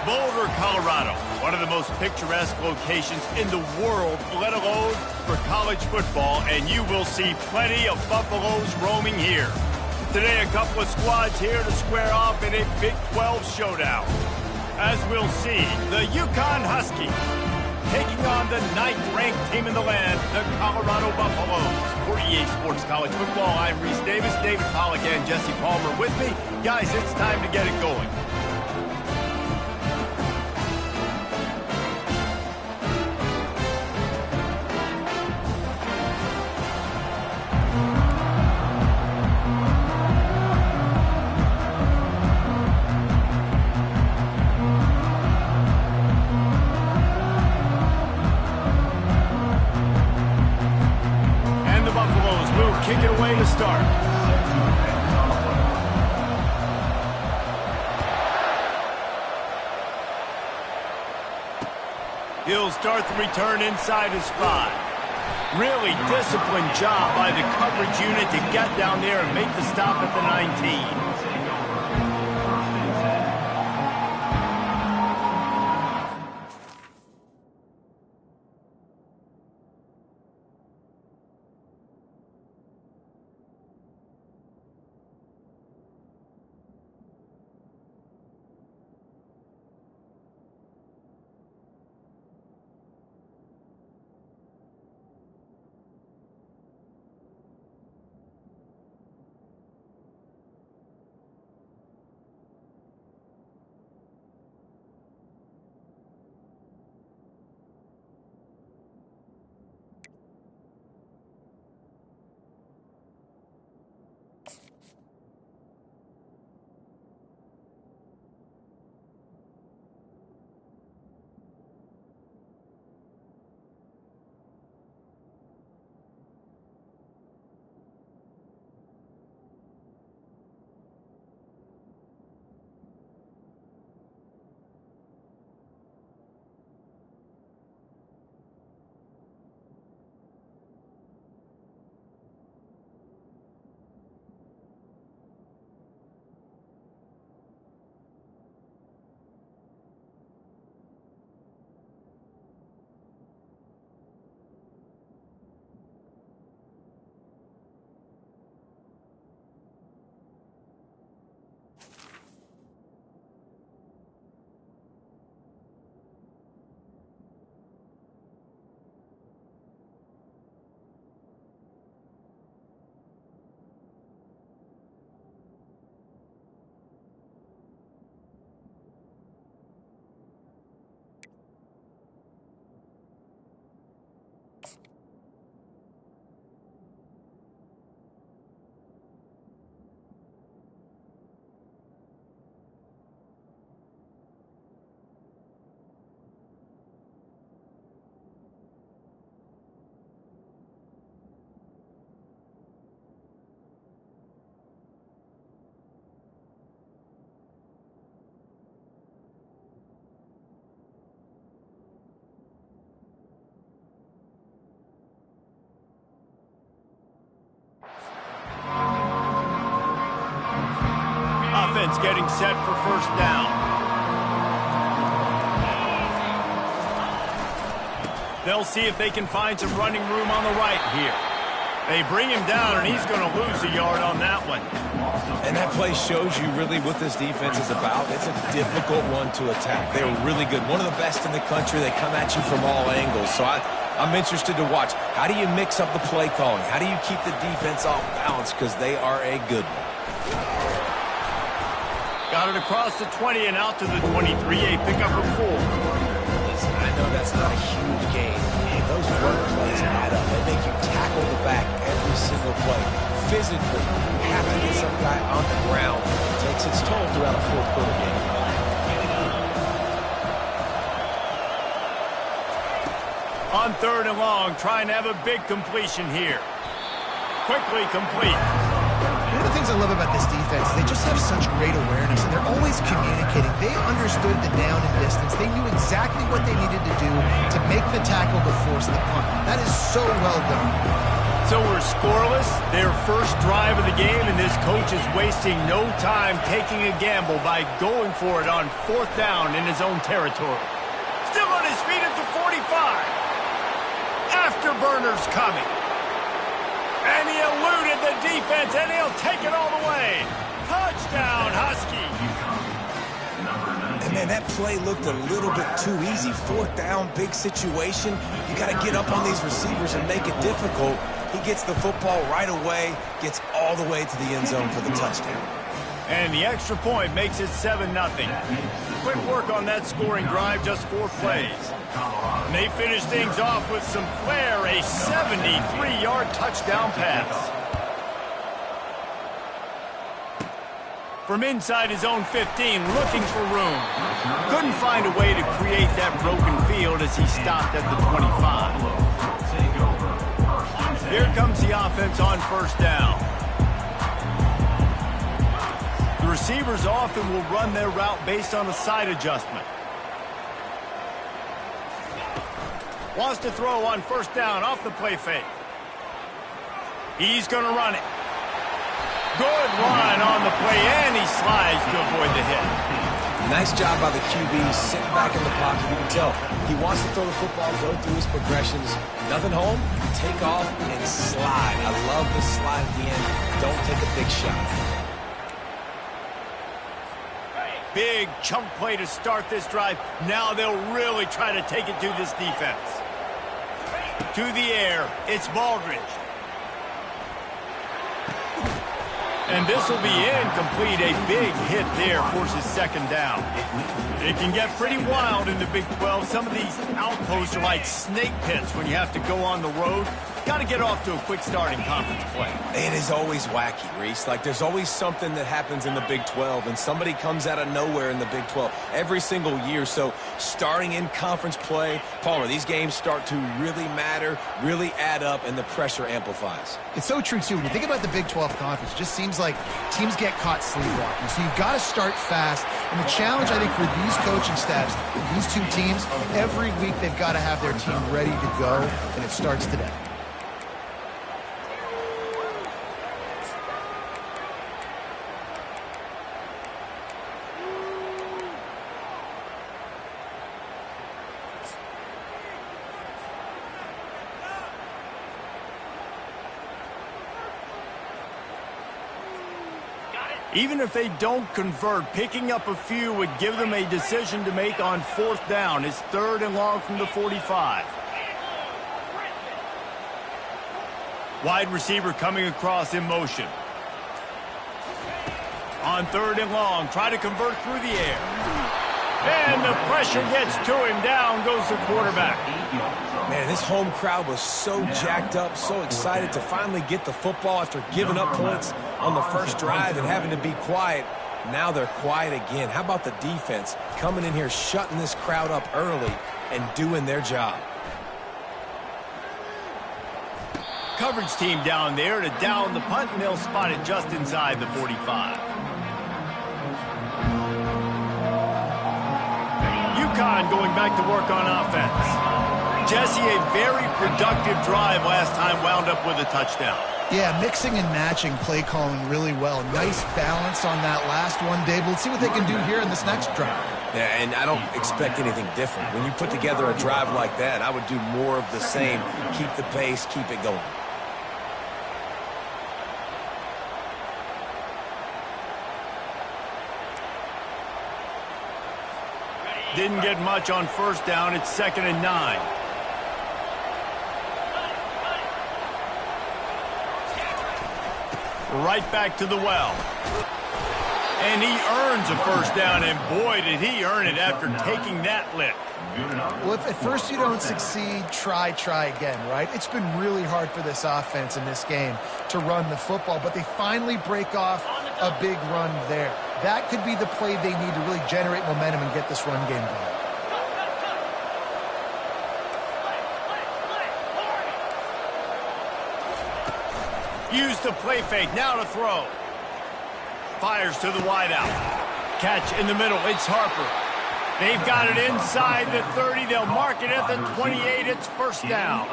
Boulder, Colorado, one of the most picturesque locations in the world, let alone for college football, and you will see plenty of Buffaloes roaming here. Today, a couple of squads here to square off in a Big 12 showdown. As we'll see, the Yukon Huskies taking on the 9th-ranked team in the land, the Colorado Buffaloes. For EA Sports College Football, I'm Reese Davis, David Pollack, and Jesse Palmer with me. Guys, it's time to get it going. Kick it away to start. He'll start the return inside his 5. Really disciplined job by the coverage unit to get down there and make the stop at the 19. Offense getting set for first down. They'll see if they can find some running room on the right here. They bring him down, and he's going to lose a yard on that one. And that play shows you really what this defense is about. It's a difficult one to attack. They're really good. One of the best in the country. They come at you from all angles. So I'm interested to watch. How do you mix up the play calling? How do you keep the defense off balance? Because they are a good one. Got it across the 20 and out to the 23. A pickup of 4. Listen, I know that's not a huge game. And those run plays add up. They make you tackle the back every single play. Physically, you have to get some guy on the ground. It takes its toll throughout a fourth-quarter game. On 3rd and long, trying to have a big completion here. Quickly complete. One of the things I love about this defense is they just have such great awareness, and they're always communicating. They understood the down and distance. They knew exactly what they needed to do to make the tackle to force the punt. That is so well done. So we're scoreless, their first drive of the game, and this coach is wasting no time taking a gamble by going for it on 4th down in his own territory. Still on his feet at the 45. Afterburners coming. And he eluded the defense, and he'll take it all the way. Touchdown, Husky. And man, that play looked a little bit too easy. 4th down, big situation. You got to get up on these receivers and make it difficult. He gets the football right away, gets all the way to the end zone for the touchdown. And the extra point makes it 7-0. Quick work on that scoring drive, just 4 plays. And they finish things off with some flair, a 73-yard touchdown pass. From inside his own 15, looking for room. Couldn't find a way to create that broken field as he stopped at the 25. Here comes the offense on 1st down. The receivers often will run their route based on a side adjustment. Wants to throw on 1st down off the play fake. He's going to run it. Good run on the play, and he slides to avoid the hit. Nice job by the QB, sitting back in the pocket. You can tell he wants to throw the football, go through his progressions. Nothing home, take off, and slide. I love the slide at the end. Don't take a big shot. Big chunk play to start this drive. Now they'll really try to take it to this defense. To the air, it's Baldridge. And this will be incomplete. A big hit there forces 2nd down. It can get pretty wild in the Big 12. Some of these outposts are like snake pits when you have to go on the road. Got to get off to a quick start in conference play. It is always wacky, Reese. Like, there's always something that happens in the Big 12, and somebody comes out of nowhere in the Big 12 every single year. So starting in conference play, Palmer, these games start to really matter, really add up, and the pressure amplifies. It's so true, too. When you think about the Big 12 conference, it just seems like teams get caught sleepwalking. So you've got to start fast. And the challenge, I think, for these coaching staffs, these two teams, every week they've got to have their team ready to go, and it starts today. Even if they don't convert, picking up a few would give them a decision to make on 4th down. It's 3rd and long from the 45. Wide receiver coming across in motion. On 3rd and long, try to convert through the air. And the pressure gets to him. Down goes the quarterback. Man, this home crowd was so jacked up, so excited to finally get the football after giving up points on the first drive and having to be quiet. Now they're quiet again. How about the defense coming in here, shutting this crowd up early and doing their job? Coverage team down there to down the punt, and they'll spot it just inside the 45. UConn going back to work on offense. Jesse, a very productive drive last time, wound up with a touchdown. Yeah, mixing and matching play calling really well. Nice balance on that last one, Dave. Let's see what they can do here in this next drive. Yeah, and I don't expect anything different. When you put together a drive like that, I would do more of the same. Keep the pace, keep it going. Didn't get much on 1st down. It's 2nd and 9. Right back to the well. And he earns a 1st down, and boy, did he earn it after taking that lick. Well, if at first you don't succeed, try again, right? It's been really hard for this offense in this game to run the football, but they finally break off a big run there. That could be the play they need to really generate momentum and get this run game going. Use the play fake, now to throw. Fires to the wideout. Catch in the middle, it's Harper. They've got it inside the 30. They'll mark it at the 28. It's first down.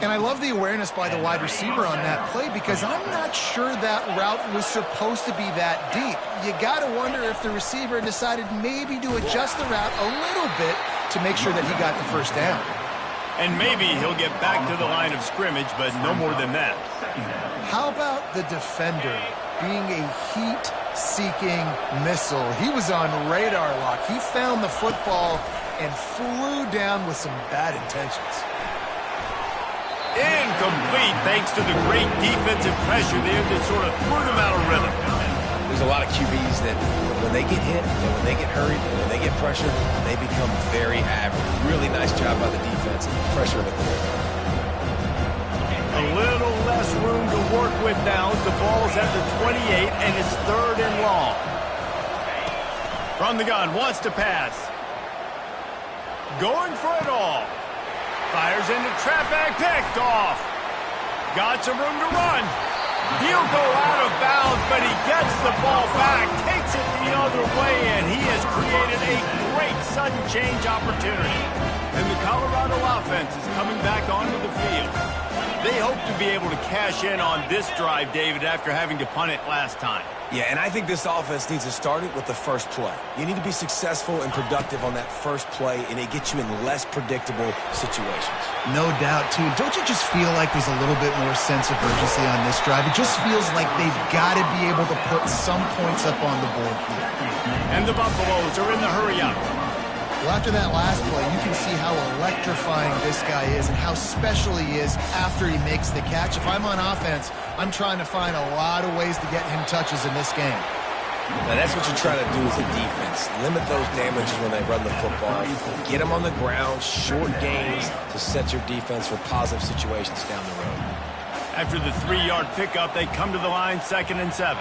And I love the awareness by the wide receiver on that play because I'm not sure that route was supposed to be that deep. You got to wonder if the receiver decided maybe to adjust the route a little bit to make sure that he got the first down. And maybe he'll get back to the line of scrimmage, but no more than that. How about the defender being a heat-seeking missile? He was on radar lock. He found the football and flew down with some bad intentions. Incomplete thanks to the great defensive pressure there that sort of threw them out of rhythm. There's a lot of QBs that when they get hit and when they get hurried and when they get pressured, they become very average. Really nice job by the defense. Pressure in the quarterback. A little less room to work with now as the ball's at the 28 and it's 3rd and long. From the gun, wants to pass. Going for it all. Fires into traffic, picked off. Got some room to run. He'll go out of bounds, but he gets the ball back, takes it the other way, and he has created a great sudden change opportunity. And the Colorado offense is coming back onto the field. They hope to be able to cash in on this drive, David, after having to punt it last time. Yeah, and I think this offense needs to start it with the first play. You need to be successful and productive on that first play, and it gets you in less predictable situations. No doubt, too. Don't you just feel like there's a little bit more sense of urgency on this drive? It just feels like they've got to be able to put some points up on the board here. And the Buffaloes are in the hurry-up. Well, after that last play, you can see how electrifying this guy is and how special he is after he makes the catch. If I'm on offense, I'm trying to find a lot of ways to get him touches in this game. Now, that's what you try to do as a defense. Limit those damages when they run the football. Get them on the ground, short gains to set your defense for positive situations down the road. After the 3-yard pickup, they come to the line, 2nd and 7.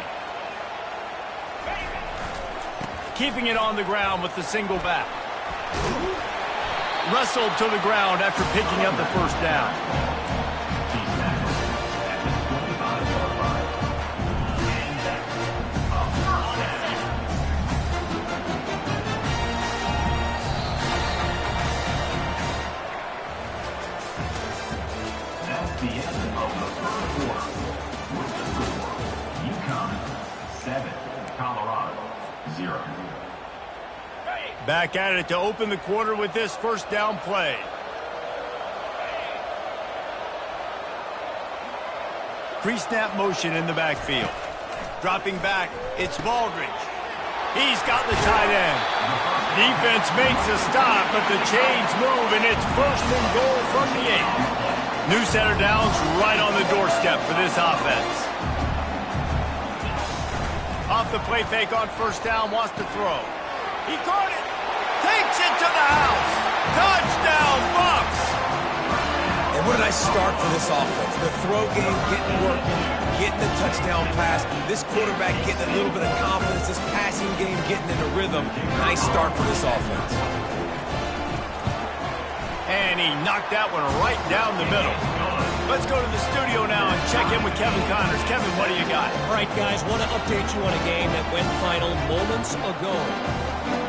Keeping it on the ground with the single back. Wrestled to the ground after picking up the first down. That's the end of the first quarter. With the score, UConn 7, Colorado 0. Back at it to open the quarter with this first down play. Pre-snap motion in the backfield. Dropping back, it's Baldridge. He's got the tight end. Defense makes a stop, but the chains move, and it's 1st and goal from the 8. New center downs right on the doorstep for this offense. Off the play fake on first down, wants to throw. He caught it. Takes it to the house. Touchdown, Bucks. And what did I start for this offense? The throw game getting working, getting the touchdown pass. This quarterback getting a little bit of confidence. This passing game getting in a rhythm. Nice start for this offense. And he knocked that one right down the middle. Let's go to the studio now and check in with Kevin Connors. Kevin, what do you got? All right, guys, want to update you on a game that went final moments ago.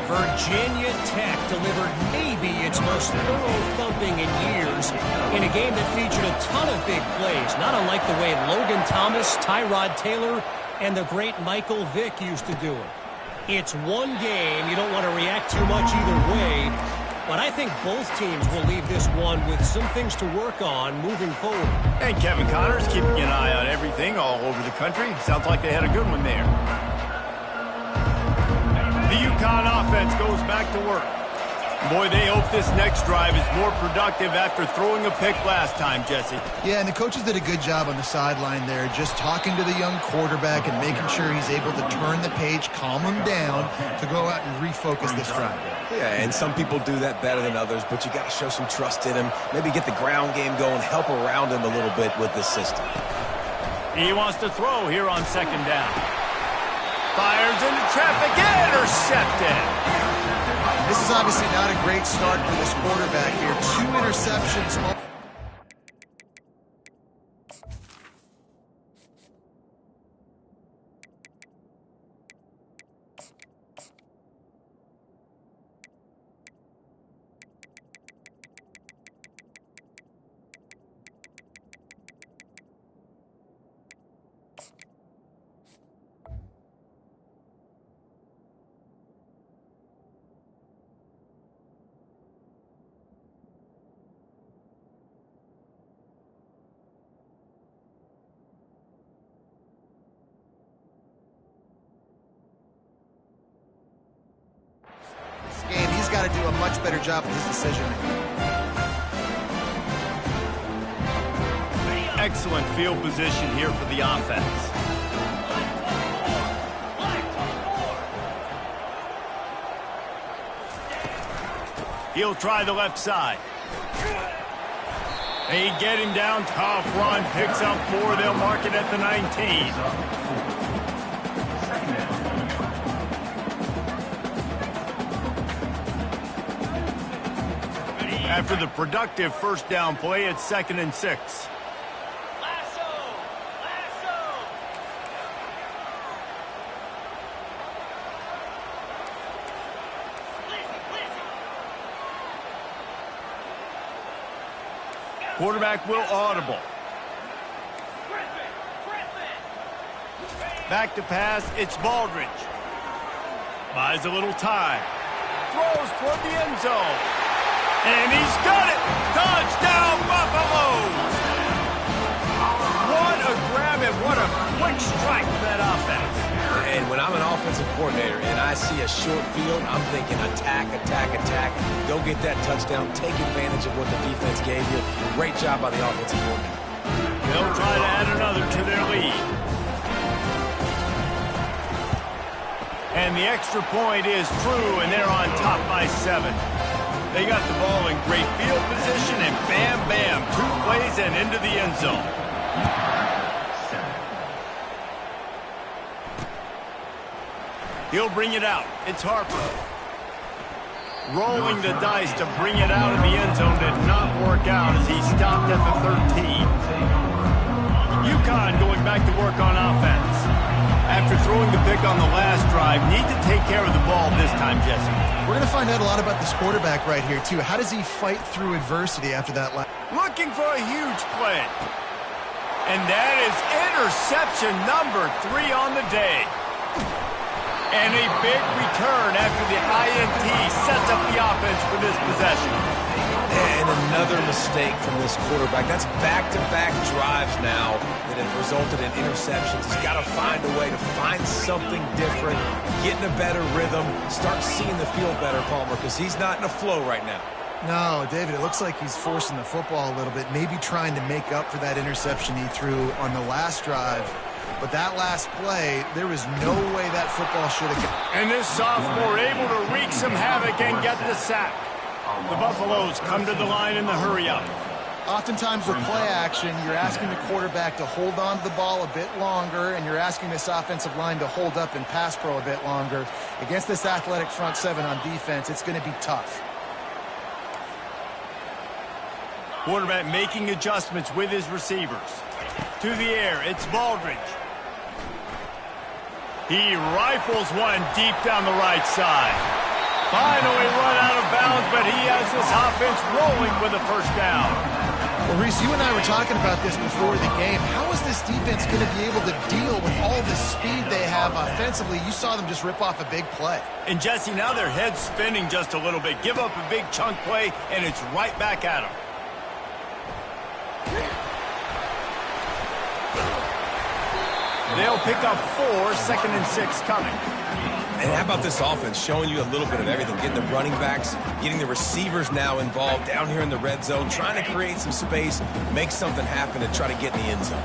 Virginia Tech delivered maybe its most thorough thumping in years in a game that featured a ton of big plays, not unlike the way Logan Thomas, Tyrod Taylor, and the great Michael Vick used to do it. It's one game. You don't want to react too much either way, but I think both teams will leave this one with some things to work on moving forward. And Kevin Connors keeping an eye on everything all over the country. Sounds like they had a good one there. The UConn offense goes back to work. Boy, they hope this next drive is more productive after throwing a pick last time, Jesse. Yeah, and the coaches did a good job on the sideline there, just talking to the young quarterback and making sure he's able to turn the page, calm him down, to go out and refocus this drive. Yeah, and some people do that better than others, but you got to show some trust in him. Maybe get the ground game going, help around him a little bit with this system. He wants to throw here on 2nd down. Fires into traffic, intercepted. This is obviously not a great start for this quarterback here. 2 interceptions. to do a much better job with his decision-making. Excellent field position here for the offense. He'll try the left side. They get him down. Tough run. Picks up 4. They'll mark it at the 19. After the productive first down play, it's 2nd and 6. Quarterback will audible. Back to pass, it's Baldridge. Buys a little time. Throws toward the end zone. And he's got it! Touchdown, Buffaloes! What a grab and what a quick strike for that offense. And when I'm an offensive coordinator and I see a short field, I'm thinking attack, attack, attack. Go get that touchdown. Take advantage of what the defense gave you. Great job by the offensive coordinator. They'll try to add another to their lead. And the extra point is true, and they're on top by 7. They got the ball in great field position, and bam, bam, 2 plays and into the end zone. He'll bring it out. It's Harper. Rolling the dice to bring it out of the end zone did not work out as he stopped at the 13. UConn going back to work on offense. After throwing the pick on the last drive, need to take care of the ball this time, Jesse. We're going to find out a lot about this quarterback right here, too. How does he fight through adversity after that last... Looking for a huge play. And that is interception number 3 on the day. And a big return after the INT sets up the offense for this possession. And another mistake from this quarterback. That's back-to-back drives now that have resulted in interceptions. He's got to find a way to find something different, get in a better rhythm, start seeing the field better, Palmer, because he's not in a flow right now. No, David, it looks like he's forcing the football a little bit, maybe trying to make up for that interception he threw on the last drive. But that last play, there was no way that football should have gone. And this sophomore able to wreak some havoc and get the sack. The Buffaloes come to the line in the hurry-up. Oftentimes with play action, you're asking the quarterback to hold on to the ball a bit longer, and you're asking this offensive line to hold up in pass pro a bit longer. Against this athletic front 7 on defense, it's going to be tough. Quarterback making adjustments with his receivers. To the air, it's Baldridge. He rifles one deep down the right side. Finally run out of bounds, but he has this offense rolling with a first down. Well, Reese, you and I were talking about this before the game. How is this defense going to be able to deal with all the speed they have offensively? You saw them just rip off a big play. And, Jesse, now their head's spinning just a little bit. Give up a big chunk play, and it's right back at them. They'll pick up 4, 2nd and 6 coming. And how about this offense showing you a little bit of everything, getting the running backs, getting the receivers now involved down here in the red zone, trying to create some space, make something happen and try to get in the end zone.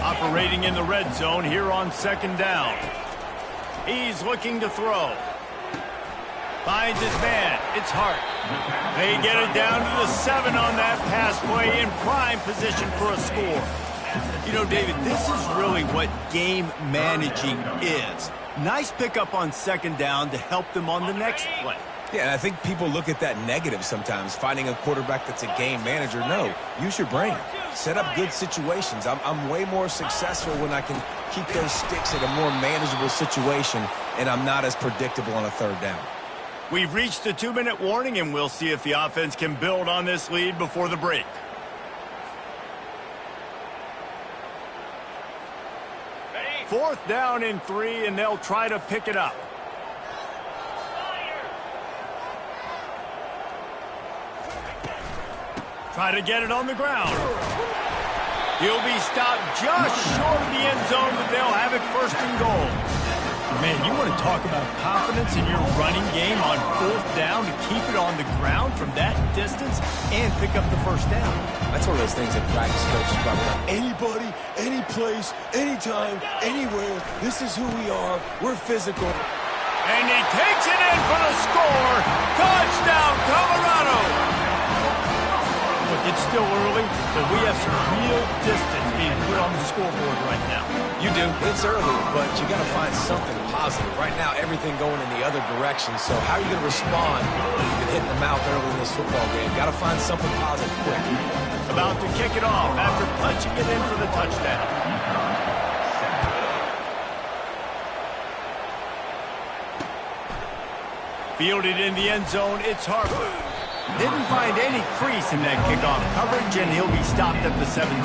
Operating in the red zone here on 2nd down. He's looking to throw. Finds his man. It's Hart. They get it down to the 7 on that pass play in prime position for a score. You know, David, this is really what game managing is. Nice pickup on 2nd down to help them on the next play. Yeah, and I think people look at that negative sometimes, finding a quarterback that's a game manager. No, use your brain. Set up good situations. I'm way more successful when I can keep those sticks at a more manageable situation, and I'm not as predictable on a 3rd down. We've reached the 2-minute warning, and we'll see if the offense can build on this lead before the break. Fourth down and 3, and they'll try to pick it up. Try to get it on the ground. He'll be stopped just short of the end zone, but they'll have it 1st and goal. Man, you want to talk about confidence in your running game on 4th down to keep it on the ground from that distance and pick up the first down. That's one of those things that practice coaches probably like, anybody, any place, anytime, anywhere, this is who we are, we're physical. And he takes it in for the score. Touchdown, Colorado. Look, it's still early, but we have some real distance being put on the scoreboard right now. You do. It's early, but you got to find something positive. Right now, everything going in the other direction. So how are you going to respond when you've been hitting the mouth early in this football game? Got to find something positive quick. About to kick it off after punching it in for the touchdown. Fielded in the end zone, it's Harper. Didn't find any crease in that kickoff coverage, and he'll be stopped at the 17.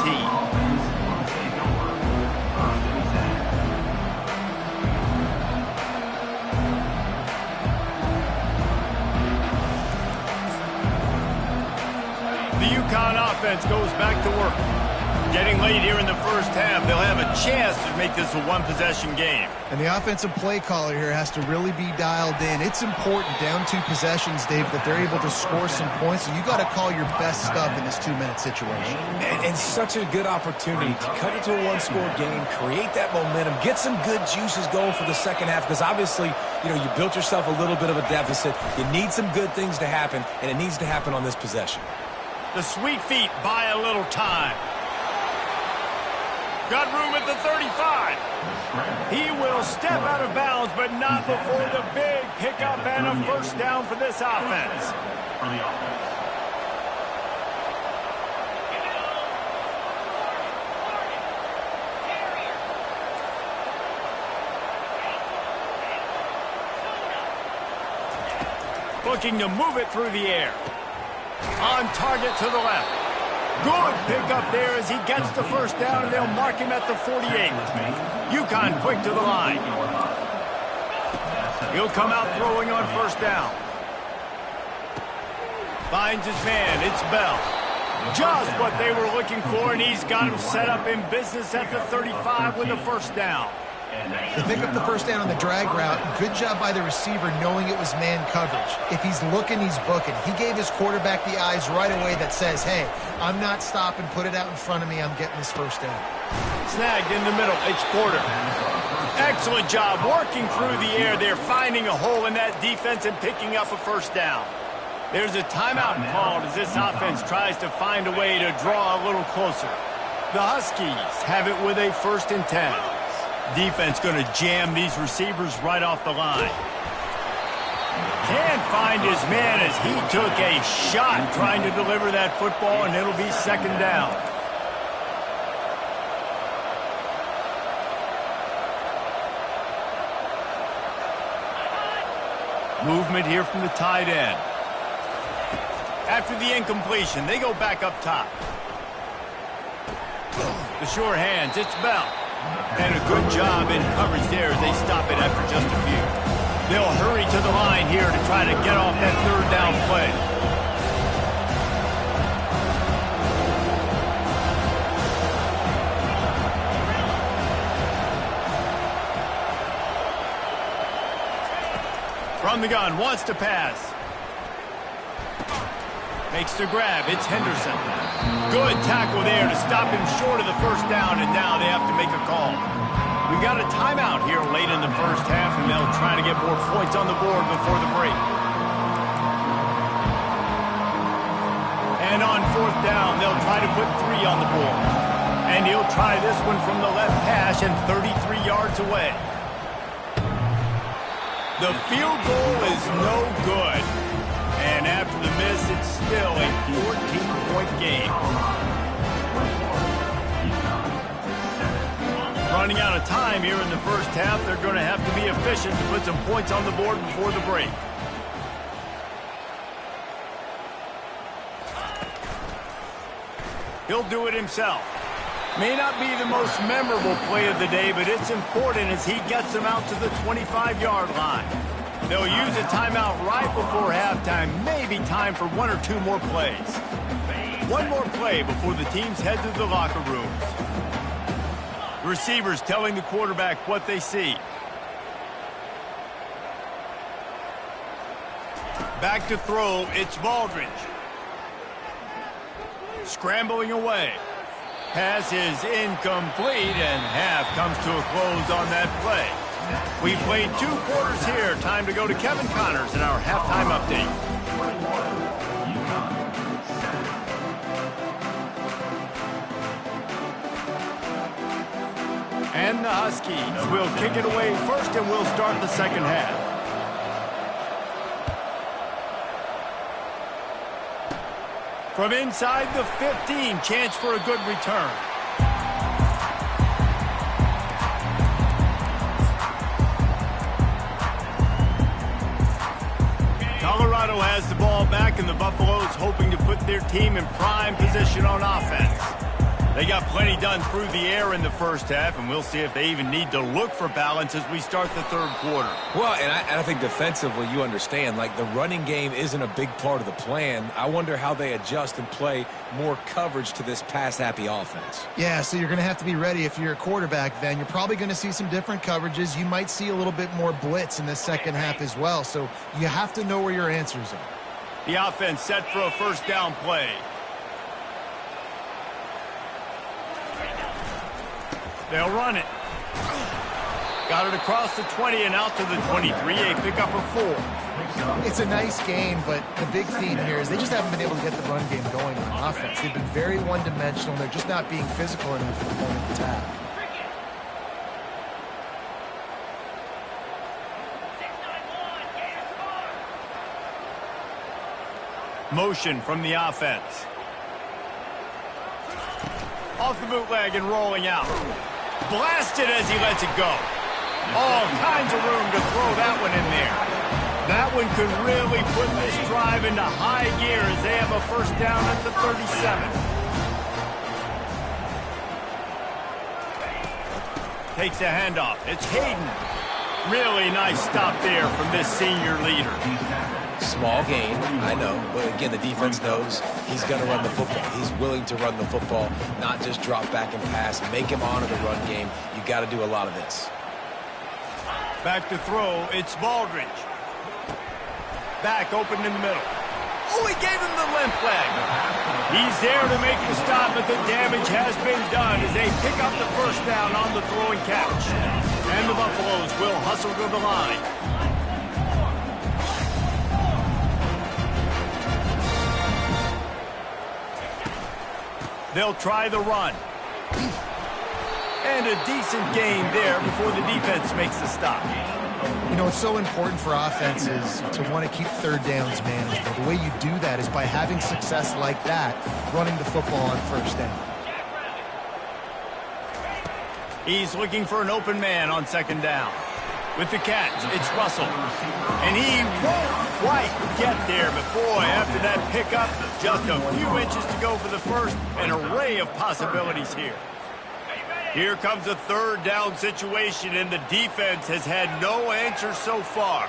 The UConn offense goes back to work. Getting late here in the first half, they'll have a chance to make this a one-possession game. And the offensive play caller here has to really be dialed in. It's important down 2 possessions, Dave, that they're able to score some points. So you got to call your best stuff in this 2-minute situation. And such a good opportunity to cut it to a one-score game, create that momentum, get some good juices going for the second half, because obviously, you know, you built yourself a little bit of a deficit. You need some good things to happen, and it needs to happen on this possession. The sweet feet buy a little time. Got room at the 35. He will step out of bounds, but not before the big pickup and a first down for this offense. Looking to move it through the air. On target to the left. Good pickup there as he gets the first down, and they'll mark him at the 48. UConn quick to the line. He'll come out throwing on first down. Finds his man. It's Bell. Just what they were looking for, and he's got him set up in business at the 35 with the first down. They pick up the first down on the drag route. Good job by the receiver knowing it was man coverage. If he's looking, he's booking. He gave his quarterback the eyes right away that says, hey, I'm not stopping. Put it out in front of me. I'm getting this first down. Snagged in the middle. It's Porter. Excellent job working through the air. They're finding a hole in that defense and picking up a first down. There's a timeout called as this offense tries to find a way to draw a little closer. The Huskies have it with a 1st and 10. Defense going to jam these receivers right off the line. Can't find his man as he took a shot trying to deliver that football, and it'll be 2nd down. Movement here from the tight end. After the incompletion, they go back up top. The sure hands, it's Bell. And a good job in coverage there as they stop it after just a few. They'll hurry to the line here to try to get off that 3rd down play. From the gun, wants to pass. Makes the grab, it's Henderson. Good tackle there to stop him short of the first down, and now they have to make a call. We've got a timeout here late in the first half, and they'll try to get more points on the board before the break. And on 4th down, they'll try to put 3 on the board. And he'll try this one from the left hash and 33 yards away. The field goal is no good. And after the miss, it's still a 14-point game. Running out of time here in the first half, they're going to have to be efficient to put some points on the board before the break. He'll do it himself. May not be the most memorable play of the day, but it's important as he gets them out to the 25-yard line. They'll use a timeout right before halftime. Maybe time for 1 or 2 more plays. One more play before the teams head to the locker rooms. Receivers telling the quarterback what they see. Back to throw, it's Baldridge. Scrambling away. Pass is incomplete, and half comes to a close on that play. We played 2 quarters here. Time to go to Kevin Connors in our halftime update. And the Huskies will kick it away first, and we'll start the second half. From inside the 15, chance for a good return. Colorado has the ball back, and the Buffaloes hoping to put their team in prime position on offense. They got plenty done through the air in the first half, and we'll see if they even need to look for balance as we start the third quarter. Well, and I think defensively, you understand, like the running game isn't a big part of the plan. I wonder how they adjust and play more coverage to this pass-happy offense. Yeah, so you're going to have to be ready if you're a quarterback then. You're probably going to see some different coverages. You might see a little bit more blitz in the second half as well, so you have to know where your answers are. The offense set for a first down play. They'll run it. Got it across the 20 and out to the 23. A pickup of 4. It's a nice game, but the big theme here is they just haven't been able to get the run game going on offense. They've been very one-dimensional. They're just not being physical enough at the point of attack. Motion from the offense. Off the bootleg and rolling out. Blasted as he lets it go. All kinds of room to throw that one in there. That one could really put this drive into high gear as they have a first down at the 37. Takes a handoff. It's Hayden. Really nice stop there from this senior leader. Small gain, I know, but again, the defense knows he's going to run the football. He's willing to run the football, not just drop back and pass, make him honor the run game. You got to do a lot of this. Back to throw, it's Baldridge. Back open in the middle. Oh, he gave him the limp leg. He's there to make the stop, but the damage has been done as they pick up the first down on the throwing catch. And the Buffaloes will hustle to the line. They'll try the run. And a decent gain there before the defense makes the stop. You know, it's so important for offenses to want to keep third downs manageable. The way you do that is by having success like that, running the football on first down. He's looking for an open man on second down. With the catch, it's Russell. And he won't quite get there, but boy, after that pickup, just a few inches to go for the first, an array of possibilities here. Here comes a third down situation, and the defense has had no answer so far.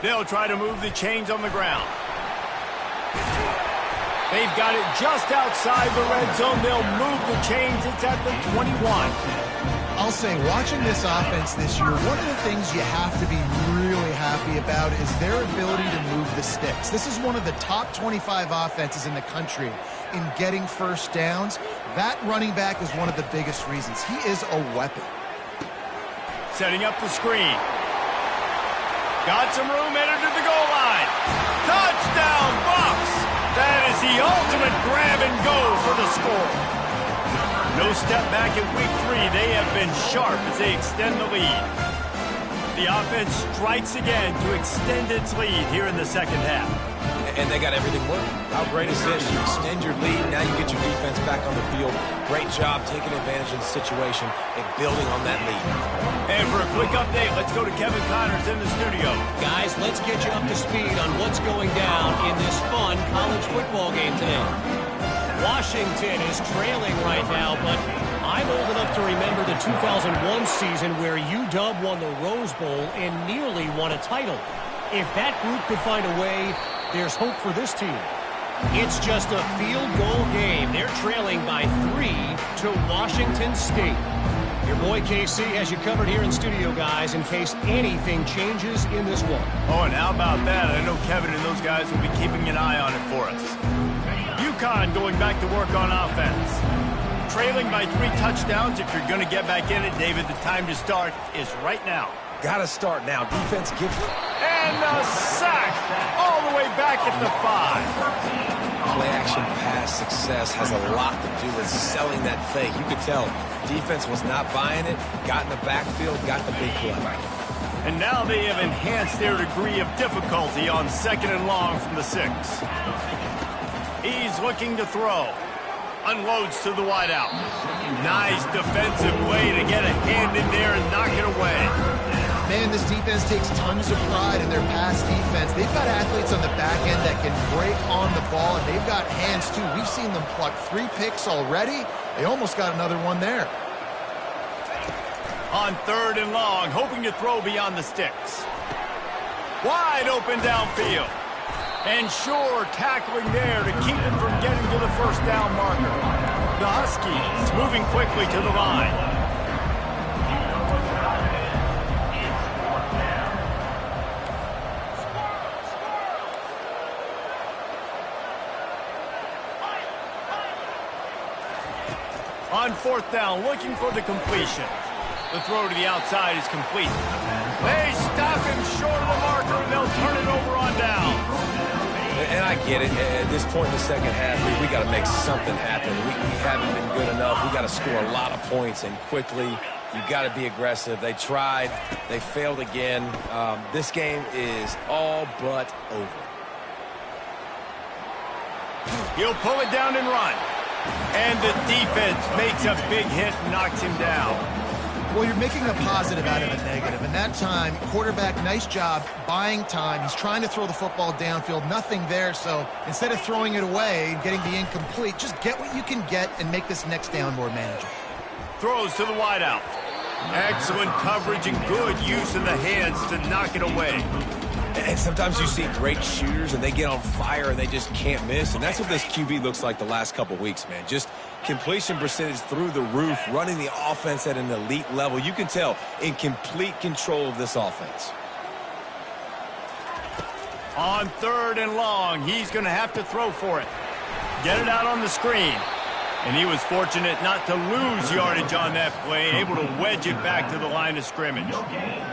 They'll try to move the chains on the ground. They've got it just outside the red zone. They'll move the chains. It's at the 21. I'll say, watching this offense this year, one of the things you have to be really happy about is their ability to move the sticks. This is one of the top 25 offenses in the country in getting first downs. That running back is one of the biggest reasons. He is a weapon. Setting up the screen. Got some room, headed to the goal line. Touchdown, Bucks! That is the ultimate grab and go for the score. No step back in week 3. They have been sharp as they extend the lead. The offense strikes again to extend its lead here in the second half. And they got everything working. How great is this? You extend your lead, now you get your defense back on the field. Great job taking advantage of the situation and building on that lead. And for a quick update, let's go to Kevin Connors in the studio. Guys, let's get you up to speed on what's going down in this fun college football game today. Washington is trailing right now, but I'm old enough to remember the 2001 season where UW won the Rose Bowl and nearly won a title. If that group could find a way, there's hope for this team. It's just a field goal game. They're trailing by 3 to Washington State. Your boy KC has you covered here in studio, guys, in case anything changes in this one. Oh, and how about that? I know Kevin and those guys will be keeping an eye on it for us. UConn going back to work on offense. Trailing by 3 touchdowns. If you're going to get back in it, David, the time to start is right now. Got to start now. Defense gives it. And a sack all the way back at the 5. Play-action pass success has a lot to do with selling that fake. You could tell defense was not buying it, got in the backfield, got the big play. And now they have enhanced their degree of difficulty on 2nd and long from the 6. He's looking to throw. Unloads to the wideout. Nice defensive play to get a hand in there and knock it away. Man, this defense takes tons of pride in their pass defense. They've got athletes on the back end that can break on the ball, and they've got hands, too. We've seen them pluck 3 picks already. They almost got another one there. On 3rd and long, hoping to throw beyond the sticks. Wide open downfield. And sure, tackling there to keep him from getting to the first down marker. The Huskies moving quickly to the line. On 4th down, looking for the completion. The throw to the outside is complete. They stop him short of the marker, and they'll turn it over on down. And I get it. At this point in the second half, we got to make something happen. We haven't been good enough. We got to score a lot of points, and quickly. You got to be aggressive. They tried. They failed again. This game is all but over. He'll pull it down and run. And the defense makes a big hit and knocks him down. Well, you're making a positive out of a negative. And that time, quarterback, nice job buying time. He's trying to throw the football downfield. Nothing there. So instead of throwing it away and getting the incomplete, just get what you can get and make this next down more manageable. Throws to the wideout. Excellent coverage and good use of the hands to knock it away. And sometimes you see great shooters, and they get on fire, and they just can't miss. And that's what this QB looks like the last couple weeks, man. Just completion percentage through the roof, running the offense at an elite level. You can tell in complete control of this offense. On 3rd and long, he's going to have to throw for it. Get it out on the screen. And he was fortunate not to lose yardage on that play, able to wedge it back to the line of scrimmage.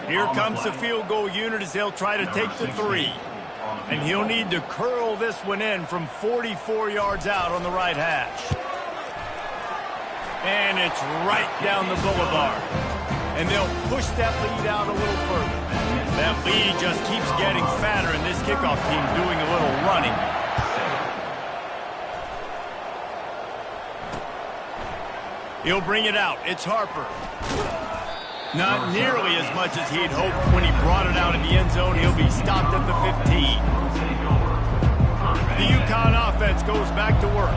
Here comes the field goal unit as they'll try to take the 3. And he'll need to curl this one in from 44 yards out on the right hash. And it's right down the boulevard. And they'll push that lead out a little further. That lead just keeps getting fatter, and this kickoff team doing a little running. He'll bring it out. It's Harper. Not nearly as much as he'd hoped when he brought it out in the end zone. He'll be stopped at the 15. The UConn offense goes back to work.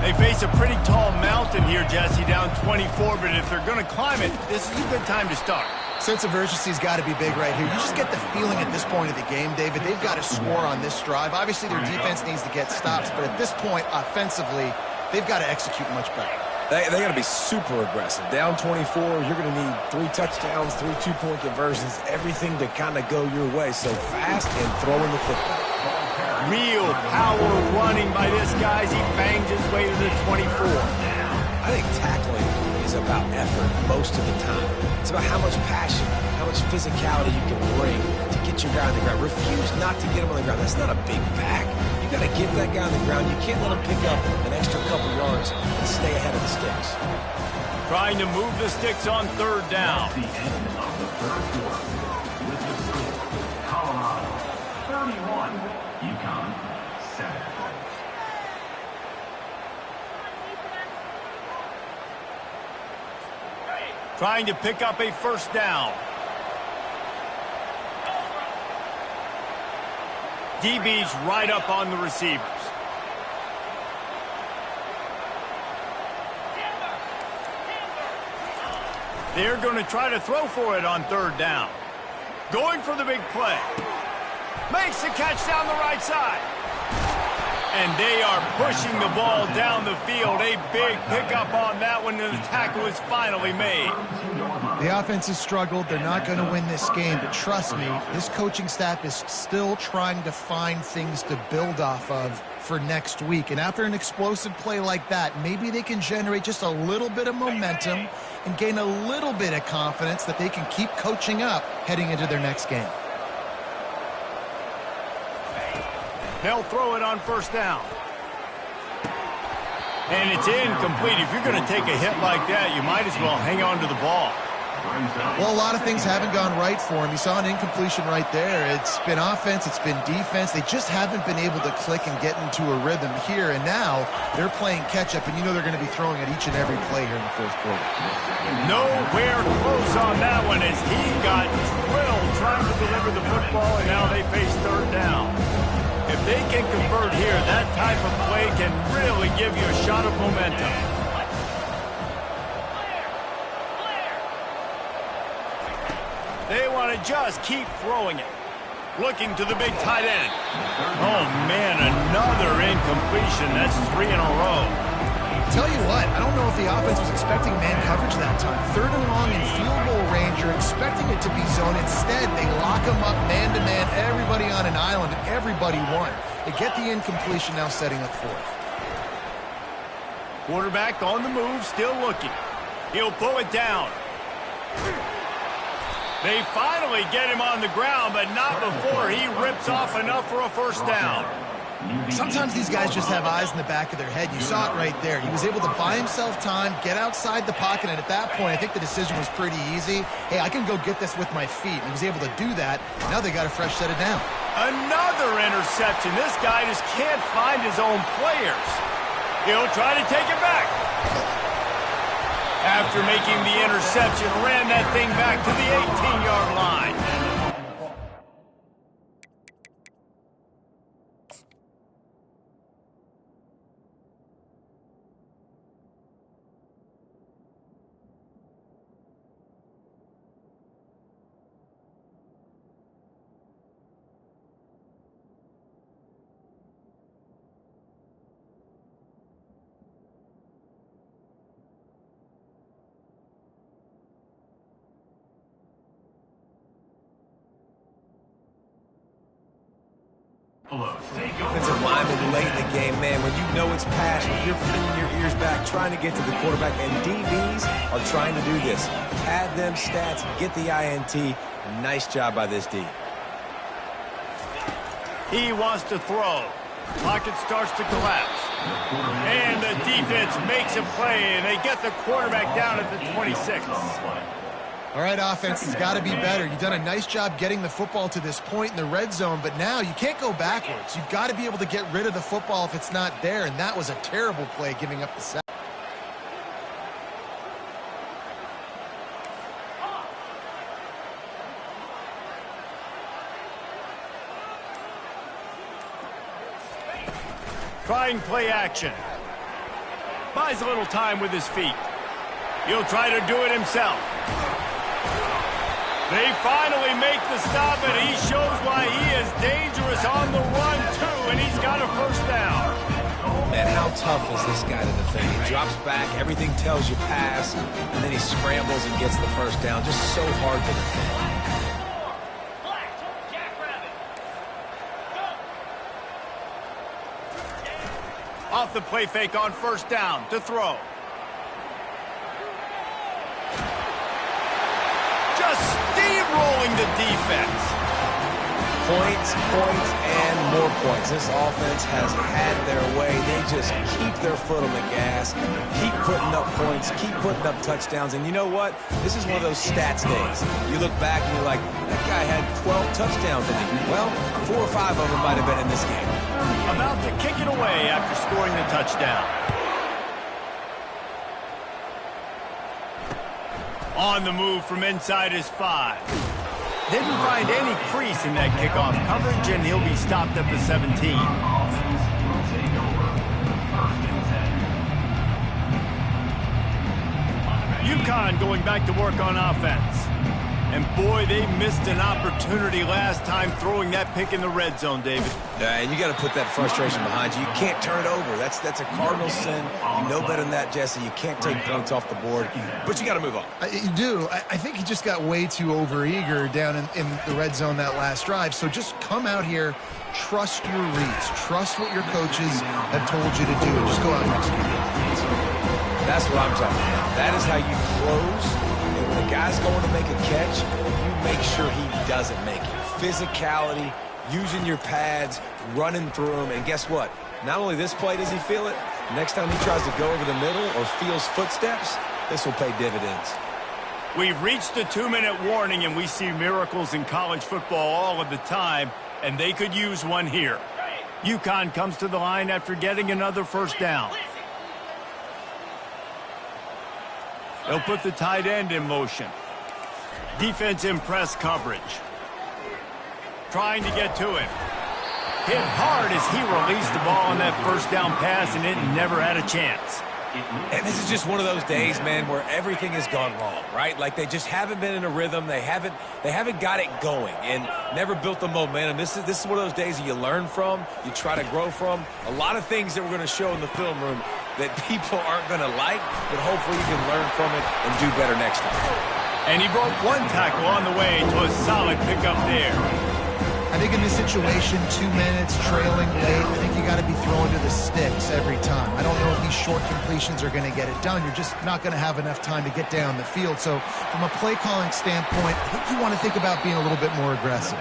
They face a pretty tall mountain here, Jesse, down 24, but if they're going to climb it, this is a good time to start. Sense of urgency's got to be big right here. You just get the feeling at this point of the game, David, they've got to score on this drive. Obviously, their defense needs to get stops, but at this point, offensively, they've got to execute much better. They got to be super aggressive. Down 24, you're going to need 3 touchdowns, 3 two-point conversions, everything to kind of go your way. So fast and throwing the football. Real power running by this guy as he bangs his way to the 24. I think tackling is about effort most of the time. It's about how much passion, how much physicality you can bring to get your guy on the ground. Refuse not to get him on the ground. That's not a big back. You got to get that guy on the ground. You can't let him pick up an extra couple yards and stay ahead of the sticks. Trying to move the sticks on 3rd down. At the end of the 3rd quarter, with the score, Colorado 31, UConn 7. Trying to pick up a 1st down. DB's right up on the receivers. They're going to try to throw for it on 3rd down. Going for the big play. Makes the catch down the right side. And they are pushing the ball down the field. A big pickup on that one, and the tackle is finally made. The offense has struggled. They're not going to win this game, but trust me, this coaching staff is still trying to find things to build off of for next week. And after an explosive play like that, maybe they can generate just a little bit of momentum and gain a little bit of confidence that they can keep coaching up heading into their next game. They'll throw it on first down. And it's incomplete. If you're going to take a hit like that, you might as well hang on to the ball. Well, a lot of things haven't gone right for him. You saw an incompletion right there. It's been offense, it's been defense. They just haven't been able to click and get into a rhythm here. And now they're playing catch-up, and you know they're going to be throwing at each and every play here in the fourth quarter. Nowhere close on that one as he got drilled trying to deliver the football, and now they face third down. If they can convert here, that type of play can really give you a shot of momentum. They want to just keep throwing it. Looking to the big tight end. Oh, man, another incompletion. That's 3 in a row. Tell you what, I don't know if the offense was expecting man coverage that time. Third and long in field goal range, you're expecting it to be zone. Instead, they lock them up man-to-man, everybody on an island, and everybody won. They get the incompletion, now setting up fourth. Quarterback on the move, still looking. He'll pull it down. They finally get him on the ground, but not before he rips off enough for a first down. Sometimes these guys just have eyes in the back of their head. You saw it right there. He was able to buy himself time, get outside the pocket, and at that point, I think the decision was pretty easy. Hey, I can go get this with my feet. And he was able to do that. Now they got a fresh set of down. Another interception. This guy just can't find his own players. He'll try to take it back. After making the interception, ran that thing back to the 18-yard line. Offensive lineman late in the game, man, when you know it's passion, you're pinning your ears back, trying to get to the quarterback, and DBs are trying to do this. Pad them stats, get the INT. Nice job by this D. He wants to throw. Pocket starts to collapse. And the defense makes a play, and they get the quarterback down at the 26. All right, offense has got to be better. You've done a nice job getting the football to this point in the red zone, but now you can't go backwards. You've got to be able to get rid of the football if it's not there, and that was a terrible play, giving up the sack. Trying play action. Buys a little time with his feet. He'll try to do it himself. They finally make the stop, and he shows why he is dangerous on the run, too, and he's got a first down. Man, how tough is this guy to defend? He drops back, everything tells you pass, and then he scrambles and gets the first down. Just so hard to defend. Off the play fake on first down to throw. Just steamrolling the defense. Points, points, and more points. This offense has had their way. They just keep their foot on the gas, keep putting up points, keep putting up touchdowns. And you know what? This is one of those stats days. You look back and you're like, that guy had 12 touchdowns in it. Well, 4 or 5 of them might have been in this game. About to kick it away after scoring the touchdown. On the move from inside his 5. Didn't find any crease in that kickoff coverage, and he'll be stopped at the 17. UConn going back to work on offense. And boy, they missed an opportunity last time throwing that pick in the red zone, David. Yeah, and you got to put that frustration behind you. You can't turn it over. That's a cardinal sin. You know better than that, Jesse. You can't take points off the board, but you got to move on. You do. I think he just got way too overeager down in the red zone that last drive. So just come out here, trust your reads, trust what your coaches have told you to do, and just go out and execute. That's what I'm talking about. That is how you close. And when a guy's going to make a catch, you make sure he doesn't make it. Physicality, using your pads, running through them, and guess what? Not only this play does he feel it, next time he tries to go over the middle or feels footsteps, this will pay dividends. We've reached the 2-minute warning, and we see miracles in college football all of the time, and they could use one here. UConn comes to the line after getting another first down. They'll put the tight end in motion. Defense in press coverage. Trying to get to him. Hit hard as he released the ball on that first down pass, and it never had a chance. And this is just one of those days, man, where everything has gone wrong, right? Like they just haven't been in a rhythm. They haven't got it going and never built the momentum. This is one of those days that you learn from, you try to grow from. A lot of things that we're going to show in the film room that people aren't going to like, but hopefully you can learn from it and do better next time. And he broke one tackle on the way to a solid pickup there. I think in this situation, 2 minutes, trailing late, I think you got to be throwing to the sticks every time. I don't know if these short completions are going to get it done. You're just not going to have enough time to get down the field. So from a play calling standpoint, I think you want to think about being a little bit more aggressive.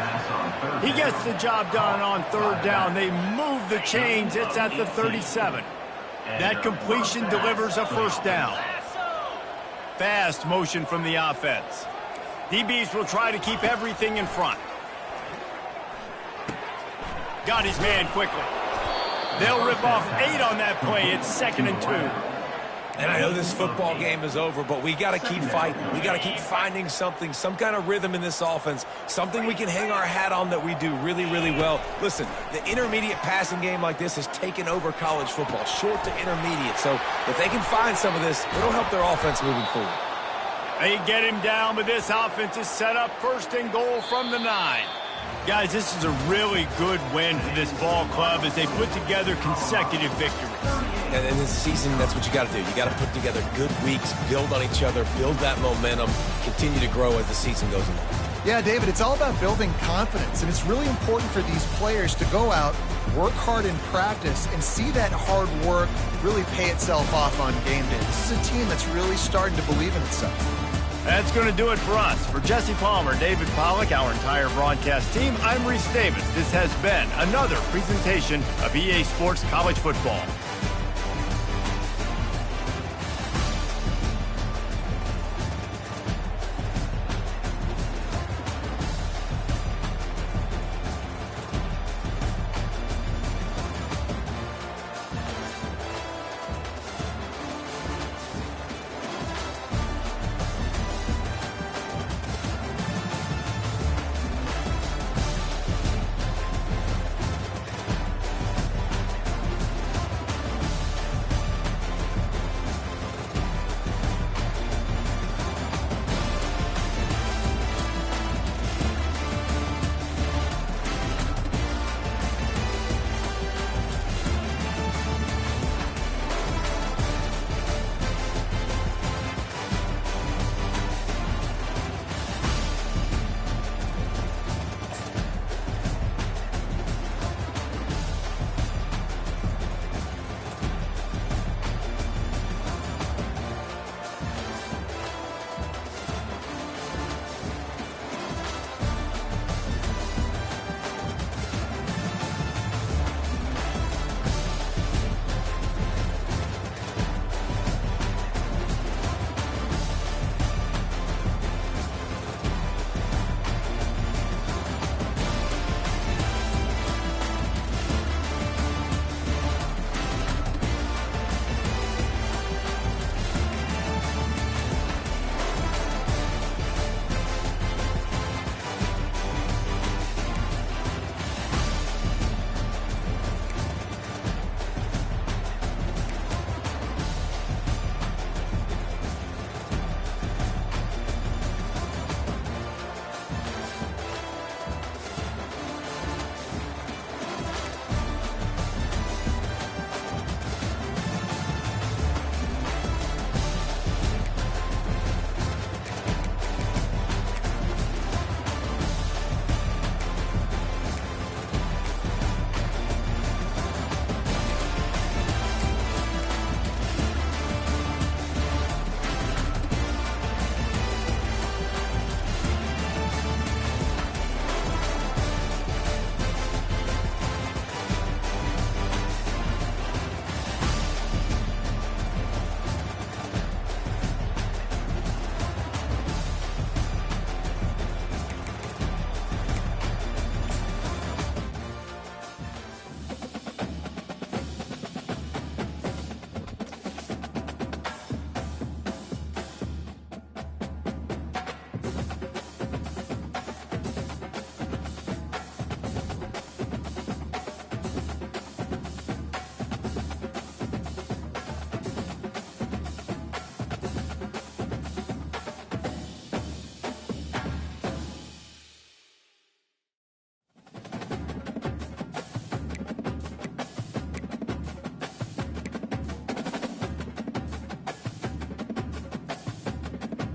He gets the job done on third down. They move the chains. It's at the 37. That completion delivers a first down. Fast motion from the offense. DBs will try to keep everything in front. Got his man quickly. They'll rip off 8 on that play. It's 2nd and 2. And I know this football game is over, but we got to keep fighting. We got to keep finding something, some kind of rhythm in this offense, something we can hang our hat on that we do really, really well. Listen, the intermediate passing game like this has taken over college football, short to intermediate. So if they can find some of this, it'll help their offense moving forward. They get him down, but this offense is set up 1st and goal from the 9. Guys, this is a really good win for this ball club as they put together consecutive victories. And in this season, that's what you got to do. You got to put together good weeks, build on each other, build that momentum, continue to grow as the season goes along. Yeah, David, it's all about building confidence, and it's really important for these players to go out, work hard in practice, and see that hard work really pay itself off on game day. This is a team that's really starting to believe in itself. That's going to do it for us. For Jesse Palmer, David Pollack, our entire broadcast team, I'm Reese Davis. This has been another presentation of EA Sports College Football.